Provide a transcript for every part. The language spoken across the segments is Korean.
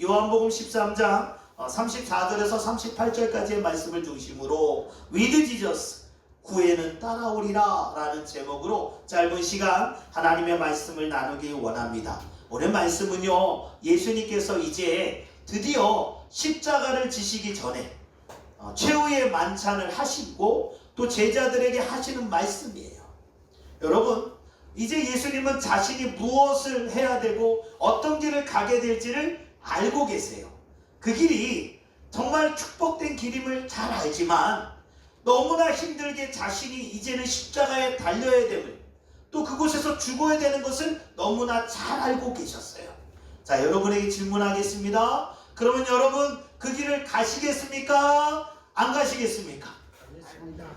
요한복음 13장 34절에서 38절까지의 말씀을 중심으로 With Jesus, 구에는 따라오리라 라는 제목으로 짧은 시간 하나님의 말씀을 나누기 원합니다. 오늘 말씀은요, 예수님께서 이제 드디어 십자가를 지시기 전에 최후의 만찬을 하시고 또 제자들에게 하시는 말씀이에요. 여러분, 이제 예수님은 자신이 무엇을 해야 되고 어떤 길을 가게 될지를 알고 계세요. 그 길이 정말 축복된 길임을 잘 알지만 너무나 힘들게 자신이 이제는 십자가에 달려야 됨을, 또 그곳에서 죽어야 되는 것을 너무나 잘 알고 계셨어요. 자, 여러분에게 질문하겠습니다. 그러면 여러분 그 길을 가시겠습니까? 안 가시겠습니까?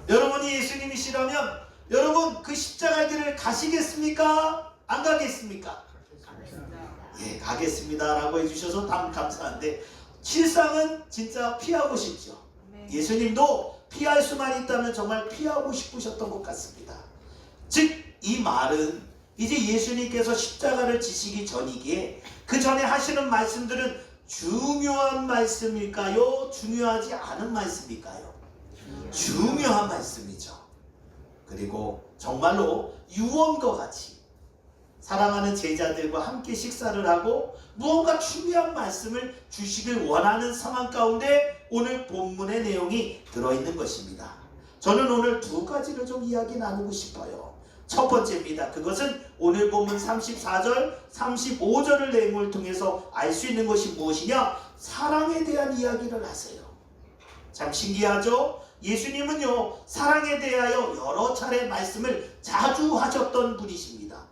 여러분이 예수님이시라면 여러분 그 십자가 길을 가시겠습니까? 안 가겠습니까? 예, 가겠습니다 라고 해주셔서 참 감사한데, 실상은 진짜 피하고 싶죠. 예수님도 피할 수만 있다면 정말 피하고 싶으셨던 것 같습니다. 즉 이 말은 이제 예수님께서 십자가를 지시기 전이기에 그 전에 하시는 말씀들은 중요한 말씀일까요? 중요하지 않은 말씀일까요? 중요한 말씀이죠. 그리고 정말로 유언과 같이 사랑하는 제자들과 함께 식사를 하고 무언가 중요한 말씀을 주시길 원하는 상황 가운데 오늘 본문의 내용이 들어있는 것입니다. 저는 오늘 두 가지를 좀 이야기 나누고 싶어요. 첫 번째입니다. 그것은 오늘 본문 34절, 35절의 내용을 통해서 알 수 있는 것이 무엇이냐? 사랑에 대한 이야기를 하세요. 참 신기하죠? 예수님은요, 사랑에 대하여 여러 차례 말씀을 자주 하셨던 분이십니다.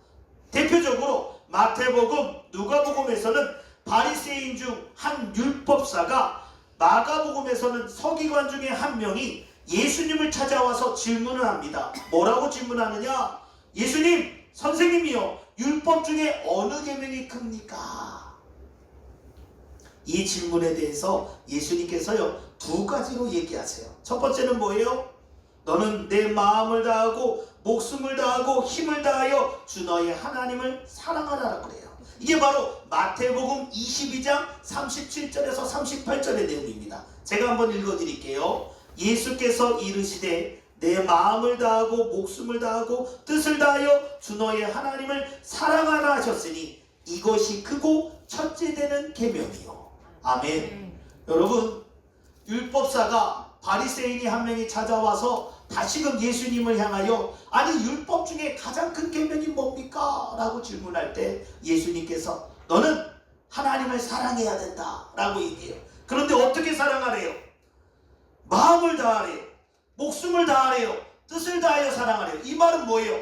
대표적으로 마태복음, 누가복음에서는 바리새인 중 한 율법사가, 마가복음에서는 서기관 중에 한 명이 예수님을 찾아와서 질문을 합니다. 뭐라고 질문하느냐? 예수님, 선생님이요, 율법 중에 어느 계명이 큽니까? 이 질문에 대해서 예수님께서요, 두 가지로 얘기하세요. 첫 번째는 뭐예요? 너는 내 마음을 다하고 목숨을 다하고 힘을 다하여 주 너의 하나님을 사랑하라 그래요. 이게 바로 마태복음 22장 37절에서 38절의 내용입니다. 제가 한번 읽어드릴게요. 예수께서 이르시되 내 마음을 다하고 목숨을 다하고 뜻을 다하여 주 너의 하나님을 사랑하라 하셨으니 이것이 크고 첫째 되는 계명이요. 아멘. 여러분, 율법사가, 바리새인이 한 명이 찾아와서 다시금 예수님을 향하여 아니 율법 중에 가장 큰 계명이 뭡니까? 라고 질문할 때 예수님께서 너는 하나님을 사랑해야 된다 라고 얘기해요. 그런데 어떻게 사랑하래요? 마음을 다하래요. 목숨을 다하래요. 뜻을 다하여 사랑하래요. 이 말은 뭐예요?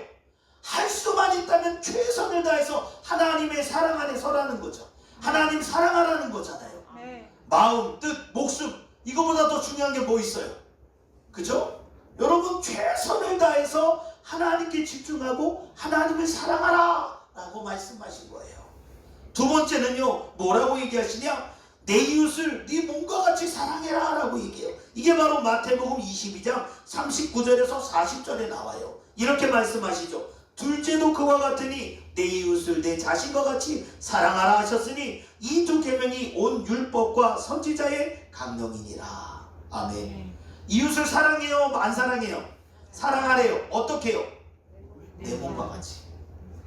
할 수만 있다면 최선을 다해서 하나님의 사랑 안에 서라는 거죠. 하나님 사랑하라는 거잖아요. 마음, 뜻, 목숨, 이거보다 더 중요한 게 뭐 있어요? 그죠? 여러분, 최선을 다해서 하나님께 집중하고 하나님을 사랑하라 라고 말씀하신 거예요. 두 번째는요, 뭐라고 얘기하시냐? 내 이웃을 네 몸과 같이 사랑해라 라고 얘기해요. 이게 바로 마태복음 22장 39절에서 40절에 나와요. 이렇게 말씀하시죠. 둘째도 그와 같으니 내 이웃을 내 자신과 같이 사랑하라 하셨으니 이 두 계명이 온 율법과 선지자의 강령이니라. 아멘. 이웃을 사랑해요? 안 사랑해요? 사랑하래요. 어떻게 해요? 내 몸과 같이.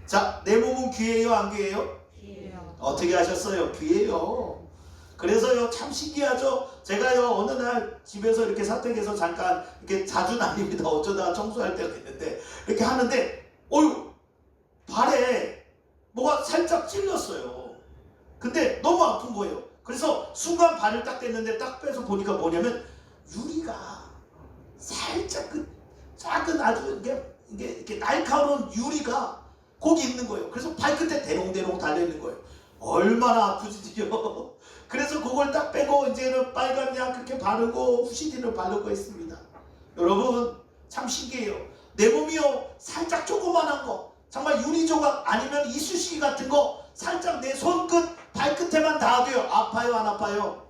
자, 내 몸은 귀해요? 안 귀해요? 귀해요. 어떻게 하셨어요? 귀해요. 그래서요, 참 신기하죠? 제가요, 어느 날 집에서 이렇게 사택에서 잠깐, 이렇게 자주는 아닙니다. 어쩌다가 청소할 때가 있는데, 이렇게 하는데, 어휴, 발에 뭐가 살짝 찔렸어요. 근데 너무 아픈 거예요. 그래서 순간 발을 딱 댔는데 딱 빼서 보니까 뭐냐면, 유리가 살짝 그 작은 아주 이게 날카로운 유리가 거기 있는 거예요. 그래서 발끝에 대롱대롱 달려있는 거예요. 얼마나 아프지요. 그래서 그걸 딱 빼고 이제는 빨간 약 그렇게 바르고 후시딘을 바르고 했습니다. 여러분, 참 신기해요. 내 몸이요, 살짝 조그만한 거, 정말 유리 조각 아니면 이쑤시개 같은 거 살짝 내 손끝 발끝에만 닿아도요, 아파요 안 아파요?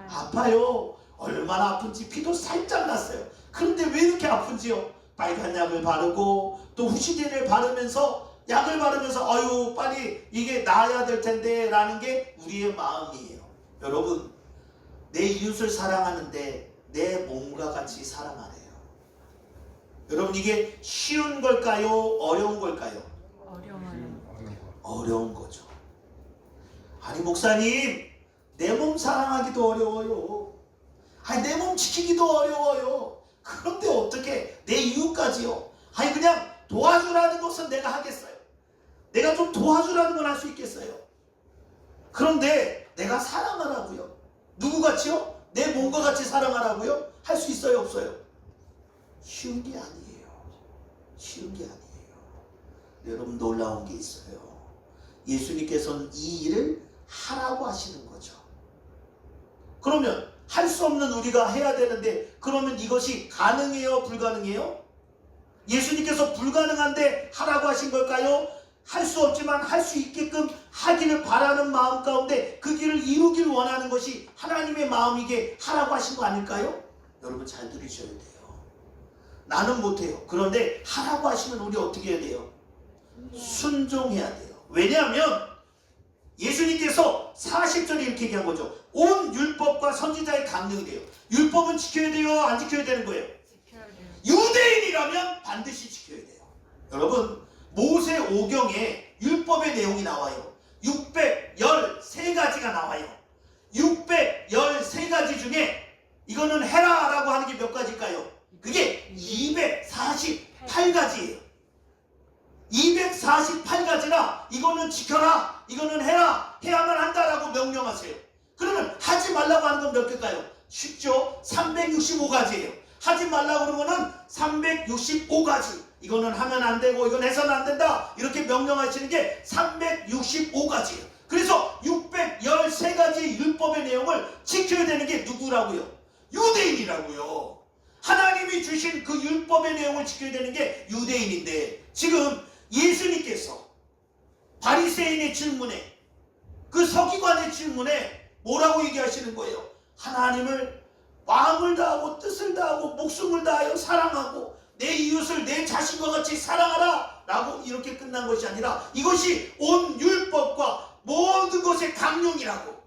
아파요. 얼마나 아픈지 피도 살짝 났어요. 그런데 왜 이렇게 아픈지요? 빨간 약을 바르고 또 후시딘을 바르면서, 약을 바르면서 아유 빨리 이게 나아야 될 텐데 라는 게 우리의 마음이에요. 여러분, 내 이웃을 사랑하는데 내 몸과 같이 사랑하래요. 여러분, 이게 쉬운 걸까요? 어려운 걸까요? 어려운 거죠. 아니 목사님, 내 몸 사랑하기도 어려워요. 아니 내 몸 지키기도 어려워요. 그런데 어떻게 내 이웃까지요? 아니 그냥 도와주라는 것은 내가 하겠어요. 내가 좀 도와주라는 건 할 수 있겠어요. 그런데 내가 사랑하라고요. 누구같이요? 내 몸과 같이 사랑하라고요? 할 수 있어요? 없어요? 쉬운 게 아니에요. 쉬운 게 아니에요. 여러분, 놀라운 게 있어요. 예수님께서는 이 일을 하라고 하시는 거죠. 그러면 할 수 없는 우리가 해야 되는데, 그러면 이것이 가능해요? 불가능해요? 예수님께서 불가능한데 하라고 하신 걸까요? 할 수 없지만 할 수 있게끔 하기를 바라는 마음 가운데 그 길을 이루길 원하는 것이 하나님의 마음이게 하라고 하신 거 아닐까요? 여러분 잘 들으셔야 돼요. 나는 못해요. 그런데 하라고 하시면 우리 어떻게 해야 돼요? 순종해야 돼요. 왜냐하면 예수님께서 40절에 이렇게 얘기한 거죠. 온 율법과 선지자의 강령이 돼요. 율법은 지켜야 돼요? 안 지켜야 되는 거예요? 지켜야 돼요. 유대인이라면 반드시 지켜야 돼요. 여러분, 모세 오경에 율법의 내용이 나와요. 613가지가 나와요. 613가지 중에 이거는 해라 라고 하는 게 몇 가지일까요? 그게 248가지예요. 248가지나 이거는 지켜라, 이거는 해라, 해야만 한다라고 명령하세요. 그러면 하지 말라고 하는 건 몇 개일까요? 쉽죠? 365가지예요. 하지 말라고 그러는 거는 365가지. 이거는 하면 안 되고 이건 해서는 안 된다, 이렇게 명령하시는 게 365가지예요. 그래서 613가지 율법의 내용을 지켜야 되는 게 누구라고요? 유대인이라고요. 하나님이 주신 그 율법의 내용을 지켜야 되는 게 유대인인데, 지금 예수님께서 바리새인의 질문에, 그 서기관의 질문에 뭐라고 얘기하시는 거예요? 하나님을 마음을 다하고 뜻을 다하고 목숨을 다하여 사랑하고 내 이웃을 내 자신과 같이 사랑하라 라고 이렇게 끝난 것이 아니라, 이것이 온 율법과 모든 것의 강령이라고,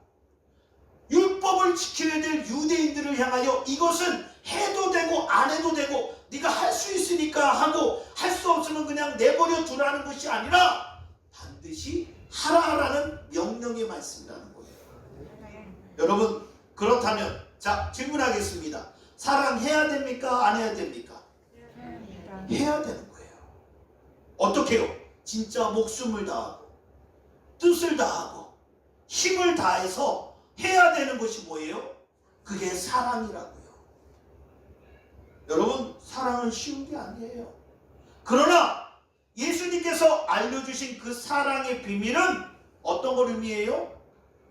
율법을 지켜야 될 유대인들을 향하여 이것은 해도 되고 안 해도 되고 네가 할 수 있으니까 하고 할 수 없으면 그냥 내버려 두라는 것이 아니라 반드시 하라라는 명령의 말씀이라는 거예요. 여러분, 그렇다면 자, 질문하겠습니다. 사랑해야 됩니까? 안 해야 됩니까? 해야 되는 거예요. 어떻게 해요? 진짜 목숨을 다하고 뜻을 다하고 힘을 다해서 해야 되는 것이 뭐예요? 그게 사랑이라고요. 여러분, 사랑은 쉬운 게 아니에요. 그러나 예수님께서 알려주신 그 사랑의 비밀은 어떤 걸 의미해요?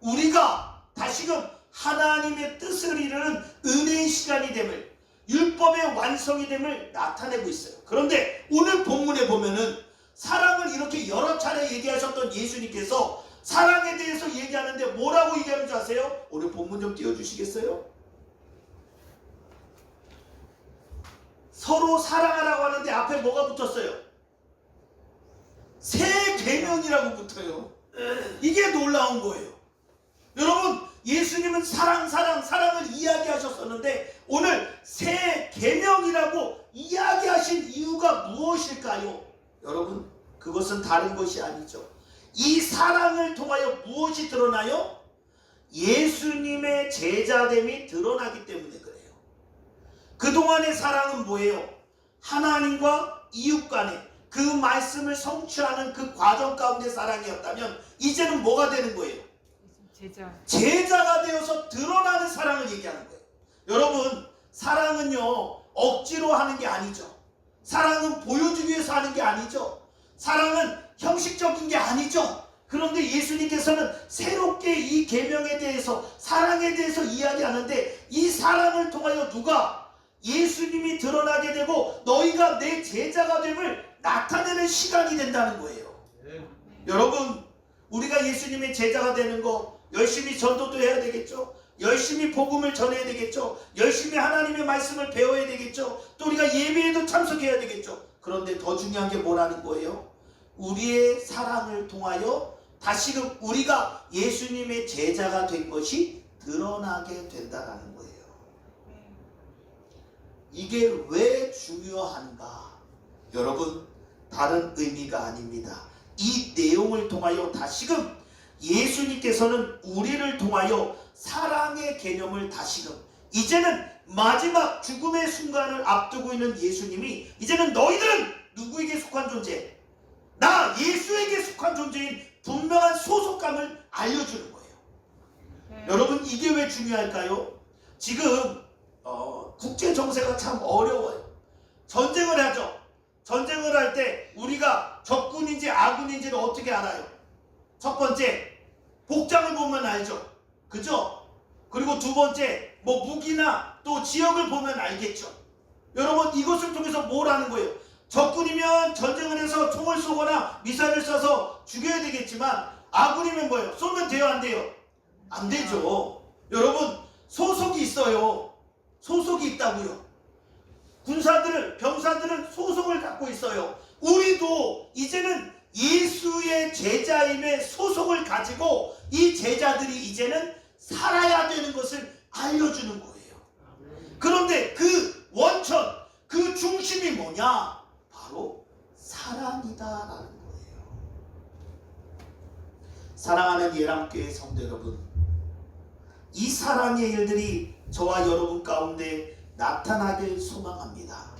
우리가 다시금 하나님의 뜻을 이루는 은혜의 시간이 됨을, 율법의 완성이 됨을 나타내고 있어요. 그런데 오늘 본문에 보면은 사랑을 이렇게 여러 차례 얘기하셨던 예수님께서 사랑에 대해서 얘기하는데 뭐라고 얘기하는 줄 아세요? 오늘 본문 좀 띄워주시겠어요? 서로 사랑하라고 하는데 앞에 뭐가 붙었어요? 새 계명이라고 붙어요. 이게 놀라운 거예요. 여러분, 예수님은 사랑을 이야기하셨었는데 오늘 새 계명이라고 이야기하신 이유가 무엇일까요? 여러분, 그것은 다른 것이 아니죠. 이 사랑을 통하여 무엇이 드러나요? 예수님의 제자됨이 드러나기 때문에 그래요. 그동안의 사랑은 뭐예요? 하나님과 이웃 간에 그 말씀을 성취하는 그 과정 가운데 사랑이었다면 이제는 뭐가 되는 거예요? 제자가 되어서 드러나는 사랑을 얘기하는 거예요. 여러분, 사랑은요 억지로 하는 게 아니죠. 사랑은 보여주기 위해서 하는 게 아니죠. 사랑은 형식적인 게 아니죠. 그런데 예수님께서는 새롭게 이 계명에 대해서, 사랑에 대해서 이야기하는데, 이 사랑을 통하여 누가 예수님이 드러나게 되고 너희가 내 제자가 됨을 나타내는 시간이 된다는 거예요. 여러분, 우리가 예수님의 제자가 되는 거 열심히 전도도 해야 되겠죠. 열심히 복음을 전해야 되겠죠. 열심히 하나님의 말씀을 배워야 되겠죠. 또 우리가 예배에도 참석해야 되겠죠. 그런데 더 중요한 게 뭐라는 거예요? 우리의 사랑을 통하여 다시금 우리가 예수님의 제자가 된 것이 드러나게 된다라는 거예요. 이게 왜 중요한가? 여러분, 다른 의미가 아닙니다. 이 내용을 통하여 다시금 예수님께서는 우리를 통하여 사랑의 개념을 다시금, 이제는 마지막 죽음의 순간을 앞두고 있는 예수님이 이제는 너희들은 누구에게 속한 존재? 나 예수에게 속한 존재인 분명한 소속감을 알려주는 거예요. 여러분, 이게 왜 중요할까요? 지금 국제 정세가 참 어려워요. 전쟁을 하죠. 전쟁을 할 때 우리가 적군인지 아군인지를 어떻게 알아요? 첫 번째, 복장을 보면 알죠. 그죠? 그리고 두 번째, 뭐 무기나 또 지역을 보면 알겠죠. 여러분, 이것을 통해서 뭘 하는 거예요? 적군이면 전쟁을 해서 총을 쏘거나 미사일을 쏴서 죽여야 되겠지만, 아군이면 뭐예요? 쏘면 돼요, 안 돼요? 안 되죠. 여러분, 소속이 있어요. 소속이 있다고요. 군사들은, 병사들은 소속을 갖고 있어요. 우리도 이제는 예수의 제자임의 소속을 가지고 이 제자들이 이제는 살아야 되는 것을 알려주는 거예요. 그런데 그 원천, 그 중심이 뭐냐? 바로 사랑이다라는 거예요. 사랑하는 예람교회 성도 여러분, 이 사랑의 일들이 저와 여러분 가운데 나타나길 소망합니다.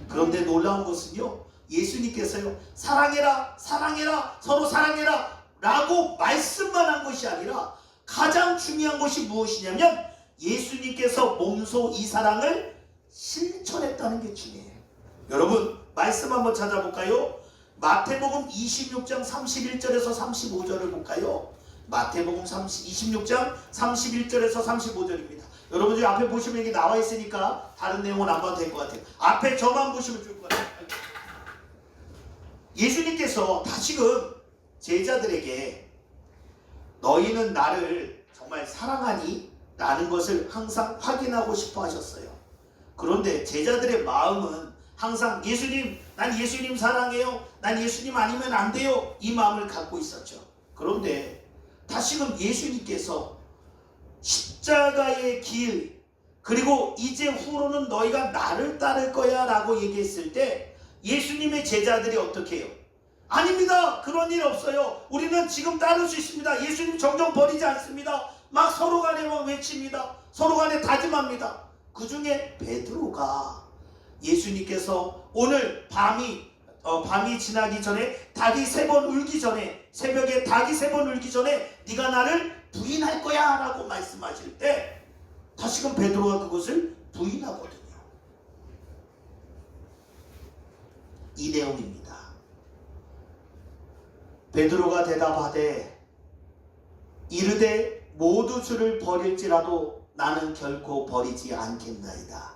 그런데 놀라운 것은요, 예수님께서요, 사랑해라, 사랑해라, 서로 사랑해라 라고 말씀만 한 것이 아니라 가장 중요한 것이 무엇이냐면 예수님께서 몸소 이 사랑을 실천했다는 게 중요해요. 여러분, 말씀 한번 찾아볼까요? 마태복음 26장 31절에서 35절을 볼까요? 마태복음 26장 31절에서 35절입니다. 여러분, 이 앞에 보시면 이게 나와 있으니까 다른 내용은 안 봐도 될 것 같아요. 앞에 저만 보시면 좋을 것 같아요. 예수님께서 다시금 제자들에게 너희는 나를 정말 사랑하니? 라는 것을 항상 확인하고 싶어 하셨어요. 그런데 제자들의 마음은 항상 예수님, 난 예수님 사랑해요. 난 예수님 아니면 안 돼요. 이 마음을 갖고 있었죠. 그런데 다시금 예수님께서 십자가의 길, 그리고 이제 후로는 너희가 나를 따를 거야 라고 얘기했을 때 예수님의 제자들이 어떻게 해요? 아닙니다. 그런 일 없어요. 우리는 지금 따를 수 있습니다. 예수님 정정 버리지 않습니다. 막 서로 간에 막 외칩니다. 서로 간에 다짐합니다. 그 중에 베드로가 예수님께서 오늘 밤이 지나기 전에, 닭이 3번 울기 전에, 새벽에 닭이 3번 울기 전에 네가 나를 부인할 거야 라고 말씀하실 때 다시금 베드로가 그것을 부인하거든요. 이 내용입니다. 베드로가 대답하되 이르되 모두 주를 버릴지라도 나는 결코 버리지 않겠나이다.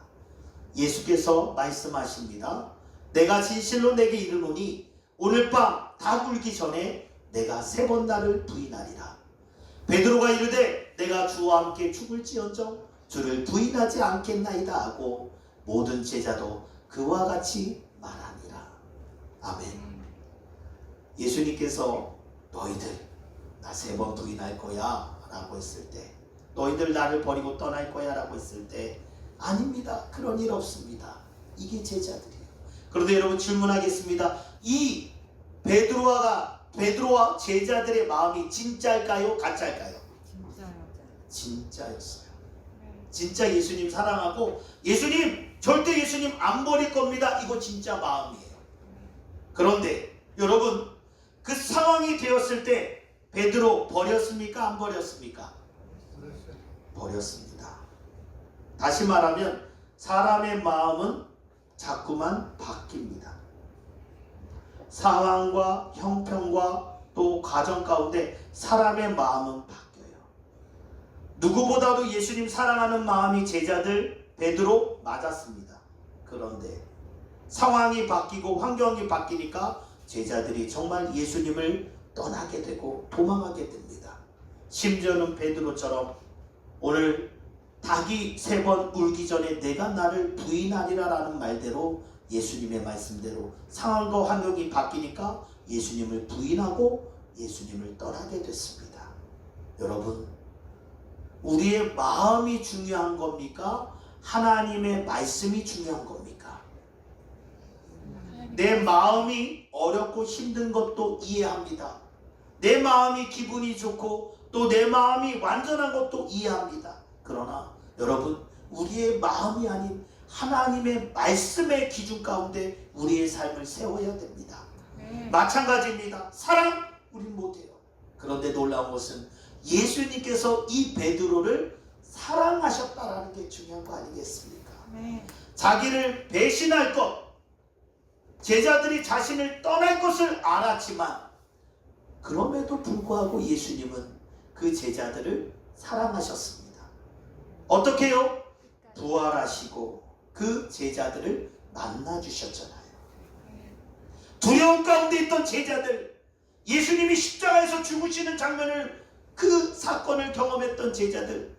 예수께서 말씀하십니다. 내가 진실로 내게 이르노니 오늘 밤 닭 울기 전에 내가 3번 나를 부인하리라. 베드로가 이르되 내가 주와 함께 죽을지언정 주를 부인하지 않겠나이다 하고 모든 제자도 그와 같이 말하니라. 아멘. 예수님께서 너희들 나 3번 부인할 거야 라고 했을 때, 너희들 나를 버리고 떠날 거야 라고 했을 때 아닙니다. 그런 일 없습니다. 이게 제자들이에요. 그런데 여러분, 질문하겠습니다. 이 베드로와 제자들의 마음이 진짜일까요? 가짜일까요? 진짜였어요. 진짜 예수님 사랑하고 예수님 절대 예수님 안 버릴 겁니다. 이거 진짜 마음이에요. 그런데 여러분, 그 상황이 되었을 때 베드로 버렸습니까? 안 버렸습니까? 버렸습니다. 다시 말하면 사람의 마음은 자꾸만 바뀝니다. 상황과 형편과 또 가정 가운데 사람의 마음은 바뀌어요. 누구보다도 예수님 사랑하는 마음이 제자들 베드로 맞았습니다. 그런데 상황이 바뀌고 환경이 바뀌니까 제자들이 정말 예수님을 떠나게 되고 도망하게 됩니다. 심지어는 베드로처럼 오늘 닭이 3번 울기 전에 내가 나를 부인하리라 라는 말대로 예수님의 말씀대로 상황과 환경이 바뀌니까 예수님을 부인하고 예수님을 떠나게 됐습니다. 여러분, 우리의 마음이 중요한 겁니까? 하나님의 말씀이 중요한 겁니까? 내 마음이 어렵고 힘든 것도 이해합니다. 내 마음이 기분이 좋고 또 내 마음이 완전한 것도 이해합니다. 그러나 여러분, 우리의 마음이 아닌 하나님의 말씀의 기준 가운데 우리의 삶을 세워야 됩니다. 마찬가지입니다. 사랑, 우린 못해요. 그런데 놀라운 것은 예수님께서 이 베드로를 사랑하셨다라는 게 중요한 거 아니겠습니까? 자기를 배신할 것, 제자들이 자신을 떠날 것을 알았지만 그럼에도 불구하고 예수님은 그 제자들을 사랑하셨습니다. 어떻게요? 부활하시고 그 제자들을 만나주셨잖아요. 두려움 가운데 있던 제자들, 예수님이 십자가에서 죽으시는 장면을, 그 사건을 경험했던 제자들,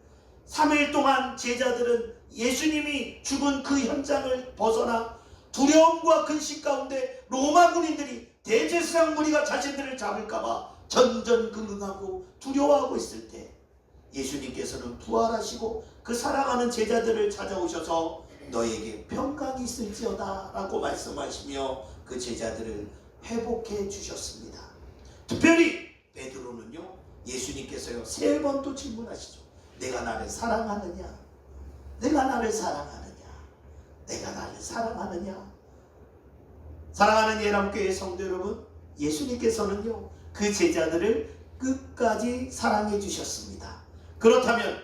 3일 동안 제자들은 예수님이 죽은 그 현장을 벗어나 두려움과 근심 가운데 로마 군인들이, 대제사장 무리가 자신들을 잡을까봐 전전긍긍하고 두려워하고 있을 때 예수님께서는 부활하시고 그 사랑하는 제자들을 찾아오셔서 너에게 평강이 있을지어다 라고 말씀하시며 그 제자들을 회복해 주셨습니다. 특별히 베드로는요, 예수님께서요 3번 또 질문하시죠. 내가 나를 사랑하느냐? 내가 나를 사랑하느냐? 내가 나를 사랑하느냐? 사랑하는 예람교회 성도 여러분, 예수님께서는요 그 제자들을 끝까지 사랑해 주셨습니다. 그렇다면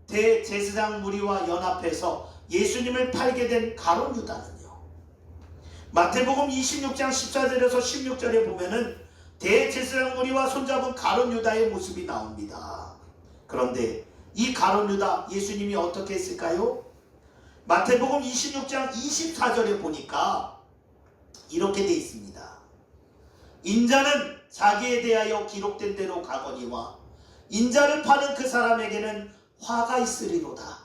대제사장 무리와 연합해서 예수님을 팔게 된 가룟 유다는요, 마태복음 26장 14절에서 16절에 보면은 대제사장 무리와 손잡은 가룟 유다의 모습이 나옵니다. 그런데 이 가룟 유다, 예수님이 어떻게 했을까요? 마태복음 26장 24절에 보니까 이렇게 되어 있습니다. 인자는 자기에 대하여 기록된 대로 가거니와 인자를 파는 그 사람에게는 화가 있으리로다.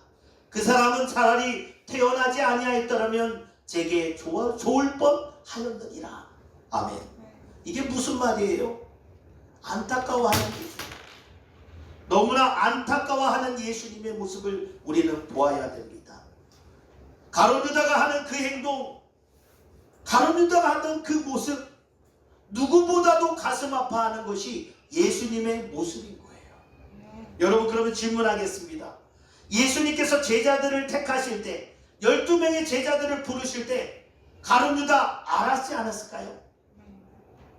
그 사람은 차라리 태어나지 아니하였더라면 제게 좋을 뻔하였느니라. 아멘. 이게 무슨 말이에요? 안타까워하는 예수님, 너무나 안타까워하는 예수님의 모습을 우리는 보아야 됩니다. 가룟 유다가 하는 그 행동, 가룟 유다가 하던 그 모습, 누구보다도 가슴 아파하는 것이 예수님의 모습인 거예요. 여러분, 그러면 질문하겠습니다. 예수님께서 제자들을 택하실 때, 12명의 제자들을 부르실 때 가룟 유다 알았지 않았을까요?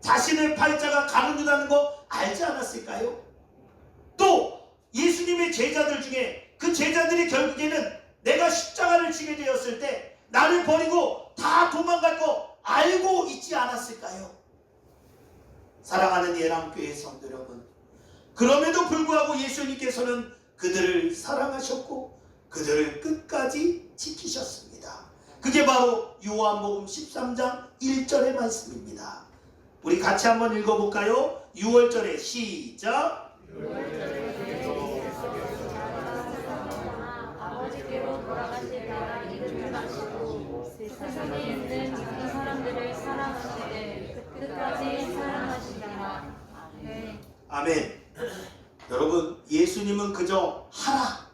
자신의 팔자가 가룟 유다는 거 알지 않았을까요? 또 예수님의 제자들 중에 그 제자들이 결국에는 내가 십자가를 지게 되었을 때 나를 버리고 다 도망갈 거 알고 있지 않았을까요? 사랑하는 예람교회 성도 여러분, 그럼에도 불구하고 예수님께서는 그들을 사랑하셨고 그들을 끝까지 지키셨습니다. 그게 바로 요한복음 13장 1절의 말씀입니다. 우리 같이 한번 읽어볼까요? 6월절에 시작. 아버지께로 돌아가시다가 이름을 마시고 세상에 있는 이 사람들을 사랑하시되 끝까지 사랑하시리라. 아멘. 여러분, 예수님은 그저 하라,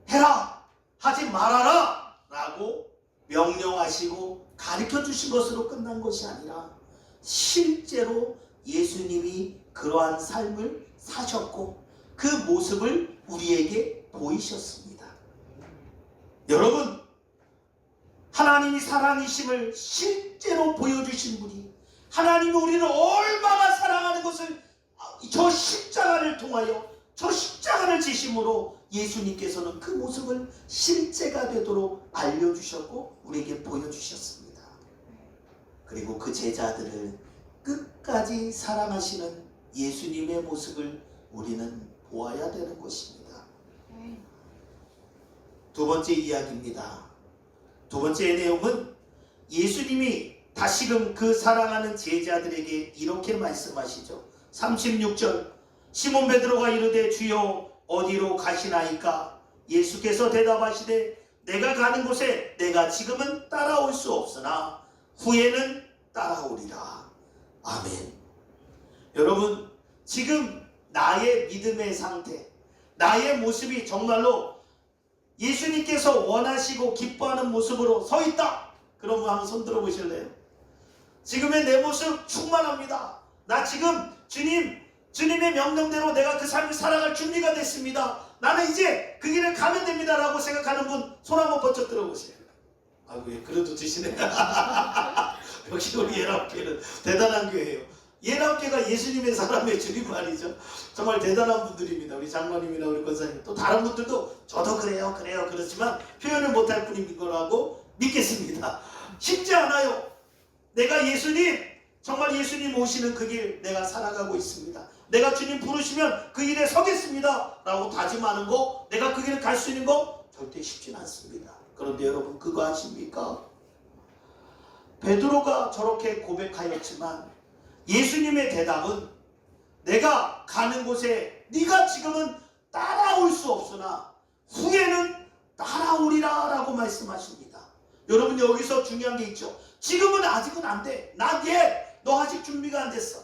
해라, 하지 말아라 라고 명령하시고 가르쳐 주신 것으로 끝난 것이 아니라 실제로 예수님이 그러한 삶을 사셨고 그 모습을 우리에게 보이셨습니다. 여러분, 하나님이 사랑이심을 실제로 보여주신 분이, 하나님이 우리를 얼마나 사랑하는 것을 저 십자가를 통하여, 저 십자가를 지심으로 예수님께서는 그 모습을 실제가 되도록 알려주셨고 우리에게 보여주셨습니다. 그리고 그 제자들을 끝까지 사랑하시는 예수님의 모습을 우리는 보아야 되는 것입니다. 두 번째 이야기입니다. 두 번째 내용은 예수님이 다시금 그 사랑하는 제자들에게 이렇게 말씀하시죠. 36절, 시몬 베드로가 이르되 주여 어디로 가시나이까? 예수께서 대답하시되 내가 가는 곳에 내가 지금은 따라올 수 없으나 후에는 따라오리라. 아멘. 여러분, 지금 나의 믿음의 상태, 나의 모습이 정말로 예수님께서 원하시고 기뻐하는 모습으로 서 있다. 그러면 한번 손 들어 보실래요? 지금의 내 모습 충만합니다. 나 지금 주님의 명령대로 내가 그 삶을 살아갈 준비가 됐습니다. 나는 이제 그 길을 가면 됩니다 라고 생각하는 분 손 한번 번쩍 들어보세요. 아이고, 예, 그래도 드시네. 역시 우리 예람교회는 대단한 교회예요. 예람교회가 예수님의 사람의 줄임말이죠. 정말 대단한 분들입니다. 우리 장로님이나 우리 권사님, 또 다른 분들도 저도 그래요 그렇지만 표현을 못할 뿐인 거라고 믿겠습니다. 쉽지 않아요. 내가 정말 예수님 오시는 그 길 내가 살아가고 있습니다. 내가 주님 부르시면 그 길에 서겠습니다 라고 다짐하는 거, 내가 그 길을 갈 수 있는 거 절대 쉽진 않습니다. 그런데 여러분, 그거 아십니까? 베드로가 저렇게 고백하였지만 예수님의 대답은, 내가 가는 곳에 네가 지금은 따라올 수 없으나 후에는 따라오리라 라고 말씀하십니다. 여러분, 여기서 중요한 게 있죠. 지금은 아직은 안 돼. Not yet. 너 아직 준비가 안 됐어.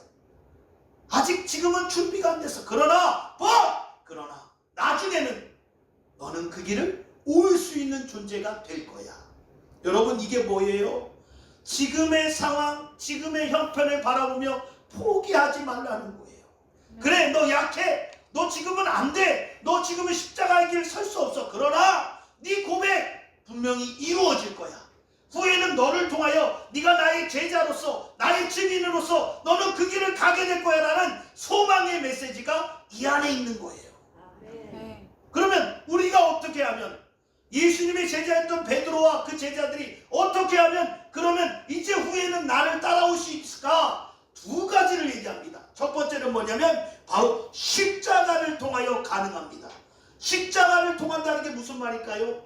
아직 지금은 준비가 안 됐어. 그러나 나중에는 너는 그 길을 올 수 있는 존재가 될 거야. 여러분, 이게 뭐예요? 지금의 상황, 지금의 형편을 바라보며 포기하지 말라는 거예요. 그래, 너 약해. 너 지금은 안 돼. 너 지금은 십자가의 길 설 수 없어. 그러나 네 고백 분명히 이루어질 거야. 후에는 너를 통하여 네가 나의 제자로서, 나의 증인으로서 너는 그 길을 가게 될 거야 라는 소망의 메시지가 이 안에 있는 거예요. 그러면 우리가 어떻게 하면, 예수님의 제자였던 베드로와 그 제자들이 어떻게 하면 그러면 이제 후에는 나를 따라올 수 있을까? 두 가지를 얘기합니다. 첫 번째는 뭐냐면 바로 십자가를 통하여 가능합니다. 십자가를 통한다는 게 무슨 말일까요?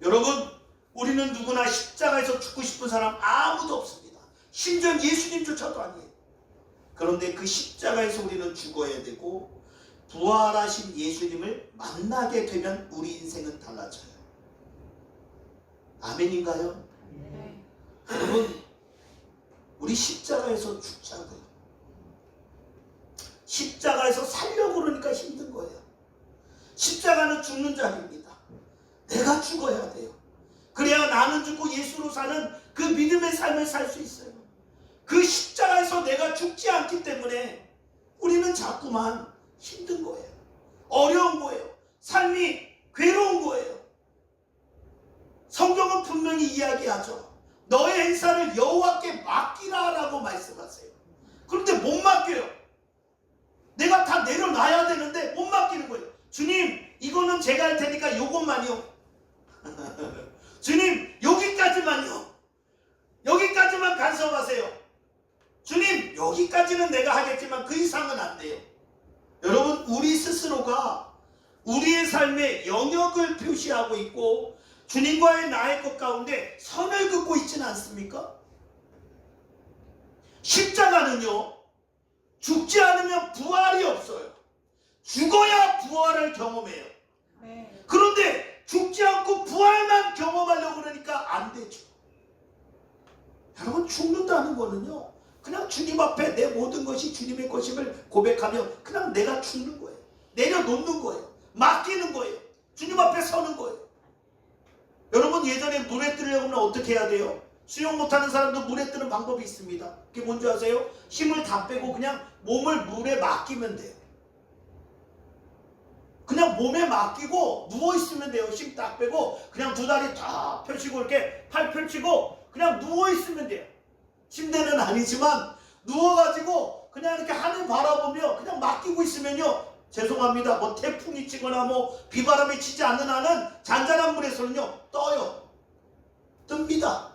여러분, 우리는 누구나 십자가에서 죽고 싶은 사람 아무도 없습니다. 심지어 예수님조차도 아니에요. 그런데 그 십자가에서 우리는 죽어야 되고, 부활하신 예수님을 만나게 되면 우리 인생은 달라져요. 아멘인가요? 네. 여러분, 우리 십자가에서 죽자고요. 십자가에서 살려고 그러니까 힘든 거예요. 십자가는 죽는 자리입니다. 내가 죽어야 돼요. 그래야 나는 죽고 예수로 사는 그 믿음의 삶을 살 수 있어요. 그 십자가에서 내가 죽지 않기 때문에 우리는 자꾸만 힘든 거예요. 어려운 거예요. 삶이 괴로운 거예요. 성경은 분명히 이야기하죠. 너의 행사를 여호와께 맡기라 라고 말씀하세요. 그런데 못 맡겨요. 내가 다 내려놔야 되는데 못 맡기는 거예요. 주님, 이거는 제가 할 테니까 요것만요. 주님, 여기까지만요. 여기까지만 간섭하세요. 주님, 여기까지는 내가 하겠지만 그 이상은 안 돼요. 여러분, 우리 스스로가 우리의 삶의 영역을 표시하고 있고 주님과의 나의 것 가운데 선을 긋고 있지는 않습니까? 십자가는요, 죽지 않으면 부활이 없어요. 죽어야 부활을 경험해요. 그런데 죽지 않고 부활만 경험하려고 그러니까 안 되죠. 여러분, 죽는다는 거는요, 그냥 주님 앞에 내 모든 것이 주님의 것임을 고백하며 그냥 내가 죽는 거예요. 내려놓는 거예요. 맡기는 거예요. 주님 앞에 서는 거예요. 여러분, 예전에 물에 뜨려면 어떻게 해야 돼요? 수영 못하는 사람도 물에 뜨는 방법이 있습니다. 그게 뭔지 아세요? 힘을 다 빼고 그냥 몸을 물에 맡기면 돼요. 그냥 몸에 맡기고 누워있으면 돼요. 힘 딱 빼고 그냥 두 다리 다 펼치고 이렇게 팔 펼치고 그냥 누워있으면 돼요. 침대는 아니지만 누워가지고 그냥 이렇게 하늘 바라보며 그냥 맡기고 있으면요, 죄송합니다, 뭐 태풍이 치거나 뭐 비바람이 치지 않는 한은 잔잔한 물에서는요 떠요. 뜹니다.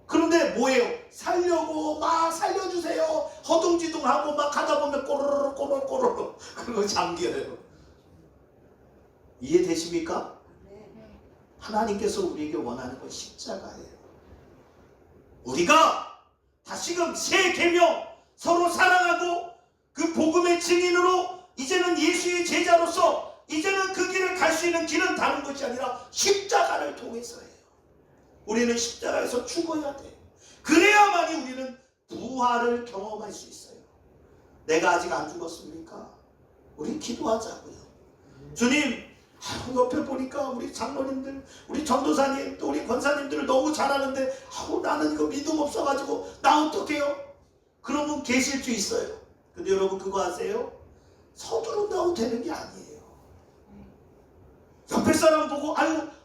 그런데 뭐예요? 살려고 막 살려주세요 허둥지둥하고 막 하다 보면 꼬르르 꼬르르 그리고 잠겨요. 이해되십니까? 하나님께서 우리에게 원하는 건 십자가예요. 우리가 다시금 새 계명, 서로 사랑하고 그 복음의 증인으로 이제는 예수의 제자로서 이제는 그 길을 갈 수 있는 길은 다른 것이 아니라 십자가를 통해서예요. 우리는 십자가에서 죽어야 돼요. 그래야만이 우리는 부활을 경험할 수 있어요. 내가 아직 안 죽었습니까? 우리 기도하자고요. 주님, 옆에 보니까 우리 장로님들, 우리 전도사님, 또 우리 권사님들을 너무 잘하는데 나는 이거 믿음 없어가지고 나 어떡해요? 그런 분 계실 수 있어요. 근데 여러분 그거 아세요? 서두른다고 되는 게 아니에요. 옆에 사람 보고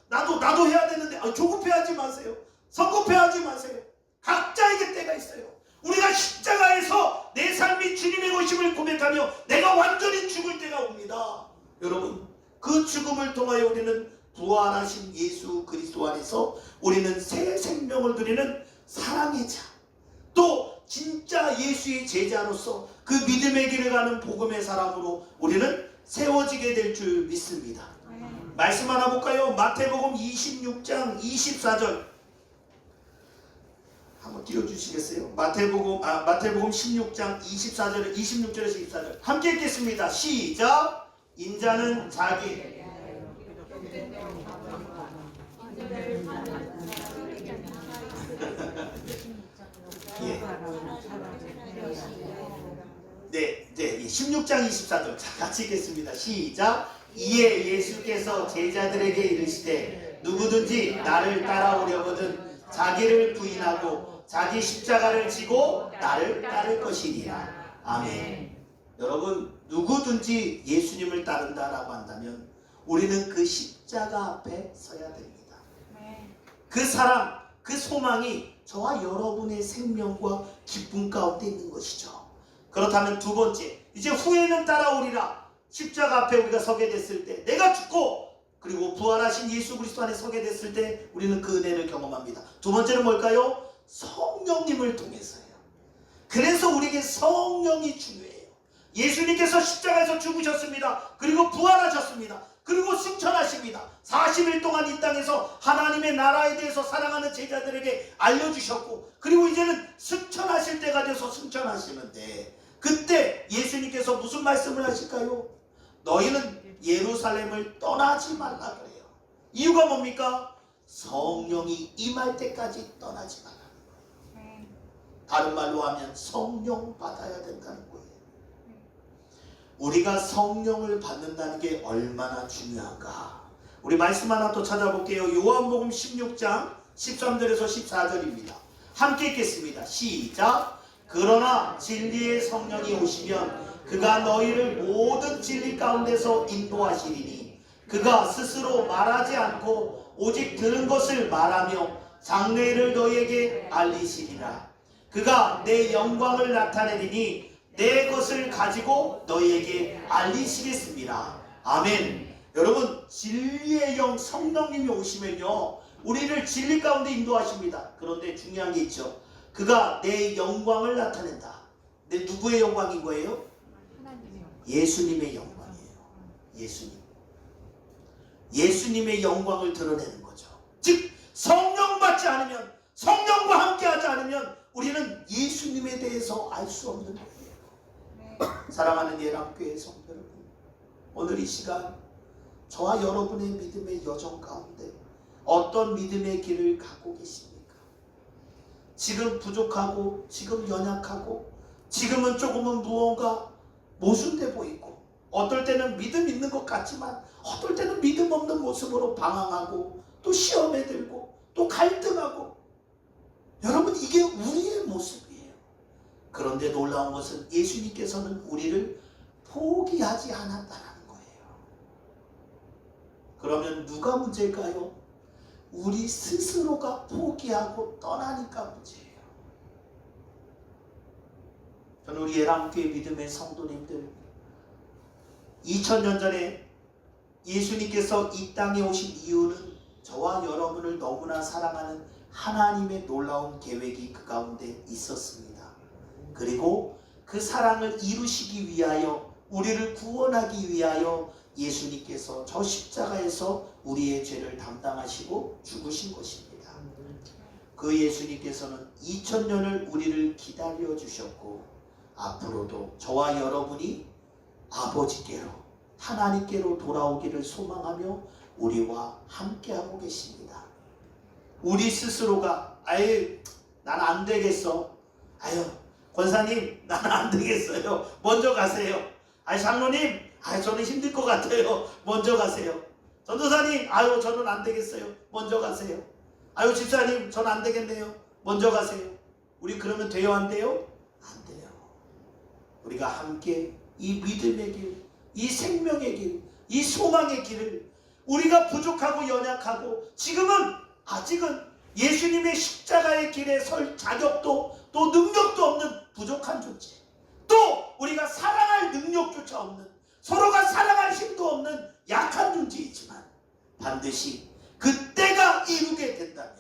나도 해야 되는데 조급해하지 마세요. 성급해하지 마세요. 각자에게 때가 있어요. 우리가 십자가에서 내 삶이 주님의 것임을 고백하며 내가 완전히 죽을 때가 옵니다. 여러분, 그 죽음을 통하여 우리는 부활하신 예수 그리스도 안에서 우리는 새 생명을 누리는 사랑의 자, 또 진짜 예수의 제자로서 그 믿음의 길을 가는 복음의 사람으로 우리는 세워지게 될 줄 믿습니다. 말씀 하나 볼까요? 마태복음 26장 24절 한번 띄워주시겠어요? 마태복음 16장 26절에서 24절 함께 읽겠습니다. 시작. 인자는 자기 네, 16장 24절 같이 읽겠습니다. 시작. 이에 예수께서 제자들에게 이르시되 누구든지 나를 따라오려거든 자기를 부인하고 자기 십자가를 지고 나를 따를 것이니라. 아멘. 여러분, 누구든지 예수님을 따른다라고 한다면 우리는 그 십자가 앞에 서야 됩니다. 그 사랑, 그 소망이 저와 여러분의 생명과 기쁨 가운데 있는 것이죠. 그렇다면 두 번째, 이제 후에는 따라오리라. 십자가 앞에 우리가 서게 됐을 때, 내가 죽고 그리고 부활하신 예수 그리스도 안에 서게 됐을 때 우리는 그 은혜를 경험합니다. 두 번째는 뭘까요? 성령님을 통해서예요. 그래서 우리에게 성령이 중요해요. 예수님께서 십자가에서 죽으셨습니다. 그리고 부활하셨습니다. 그리고 승천하십니다. 40일 동안 이 땅에서 하나님의 나라에 대해서 사랑하는 제자들에게 알려주셨고, 그리고 이제는 승천하실 때가 돼서 승천하시는데, 그때 예수님께서 무슨 말씀을 하실까요? 너희는 예루살렘을 떠나지 말라 그래요. 이유가 뭡니까? 성령이 임할 때까지 떠나지 말라는 거예요. 다른 말로 하면 성령 받아야 된다는 거예요. 우리가 성령을 받는다는 게 얼마나 중요한가. 우리 말씀 하나 또 찾아볼게요. 요한복음 16장 13절에서 14절입니다. 함께 읽겠습니다. 시작. 그러나 진리의 성령이 오시면 그가 너희를 모든 진리 가운데서 인도하시리니 그가 스스로 말하지 않고 오직 들은 것을 말하며 장래를 너희에게 알리시리라. 그가 내 영광을 나타내리니 내 것을 가지고 너희에게 알리시겠습니다. 아멘. 여러분, 진리의 영 성령님이 오시면요 우리를 진리 가운데 인도하십니다. 그런데 중요한 게 있죠. 그가 내 영광을 나타낸다. 내 누구의 영광인 거예요? 예수님의 영광이에요. 예수님의 영광을 드러내는 거죠. 즉 성령 받지 않으면, 성령과 함께 하지 않으면 우리는 예수님에 대해서 알 수 없는 거예요. 사랑하는 예람교회 성도 여러분, 오늘 이 시간 저와 여러분의 믿음의 여정 가운데 어떤 믿음의 길을 가고 계십니까? 지금 부족하고, 지금 연약하고, 지금은 조금은 무언가 모순돼 보이고, 어떨 때는 믿음 있는 것 같지만 어떨 때는 믿음 없는 모습으로 방황하고, 또 시험에 들고, 또 갈등하고. 여러분, 이게 우리의 모습이에요. 그런데 놀라운 것은 예수님께서는 우리를 포기하지 않았다는 거예요. 그러면 누가 문제일까요? 우리 스스로가 포기하고 떠나니까 문제예요. 저는 우리 예람교회 믿음의 성도님들, 2000년 전에 예수님께서 이 땅에 오신 이유는 저와 여러분을 너무나 사랑하는 하나님의 놀라운 계획이 그 가운데 있었습니다. 그리고 그 사랑을 이루시기 위하여, 우리를 구원하기 위하여 예수님께서 저 십자가에서 우리의 죄를 담당하시고 죽으신 것입니다. 그 예수님께서는 2000년을 우리를 기다려 주셨고, 앞으로도 저와 여러분이 아버지께로, 하나님께로 돌아오기를 소망하며 우리와 함께하고 계십니다. 우리 스스로가 난 안 되겠어, 권사님 난 안 되겠어요, 먼저 가세요, 장로님 저는 힘들 것 같아요. 먼저 가세요. 전도사님, 저는 안 되겠어요. 먼저 가세요. 집사님, 저는 안 되겠네요. 먼저 가세요. 우리 그러면 돼요, 안 돼요? 안 돼요. 우리가 함께 이 믿음의 길, 이 생명의 길, 이 소망의 길을, 우리가 부족하고 연약하고 아직은 예수님의 십자가의 길에 설 자격도 또 능력도 없는 부족한 존재, 또 우리가 사랑할 능력조차 없는, 서로가 사랑할 힘도 없는 약한 존재이지만 반드시 그때가 이루게 된다면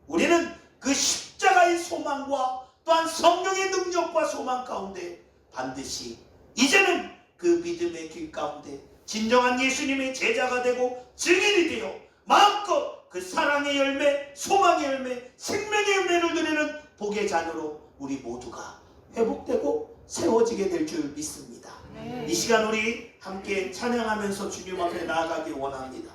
우리는 그 십자가의 소망과 또한 성령의 능력과 소망 가운데 반드시 이제는 그 믿음의 길 가운데 진정한 예수님의 제자가 되고 증인이 되어 마음껏 그 사랑의 열매, 소망의 열매, 생명의 열매를 누리는 복의 자녀로 우리 모두가 회복되고 세워지게 될 줄 믿습니다. 이 시간 우리 함께 찬양하면서 주님 앞에 나아가기 원합니다.